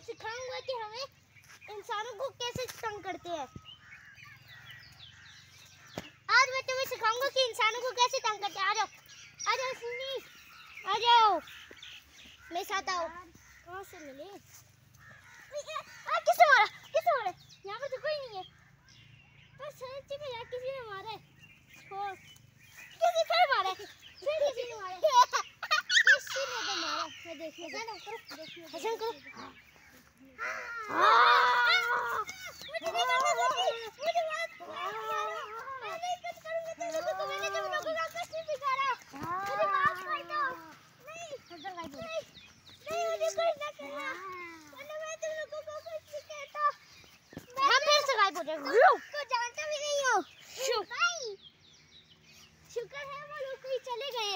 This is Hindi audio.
सिखाऊंगा कि हमें इंसानों को कैसे तंग करते हैं। आज मैं तुम्हें सिखाऊंगा कि इंसानों को कैसे तंग करते हैं। आ जाओ सुनी, आ जाओ मेरे साथ आओ। कहाँ से मिले? किसने मारा? यहाँ पर तो कोई नहीं है। बस सच्ची में यार किसी ने मारा है। किसी ने मारा है। किसी ने तो मारा। मैं देखने हसन करो। मुझे नहीं मारना मुझे मत। मैं नहीं कुछ करूंगा तुम लोगों को। मैंने तुम लोगों का कुछ नहीं बिगाड़ा। मुझे माफ कर दो। नहीं मुझे कुछ ना करना। मैं तुम लोगों को कुछ नहीं कहता। मैं फिर से गायब हो जाऊंगा। को जानता भी नहीं हो। शुक्र है वो लोग कोई चले गए।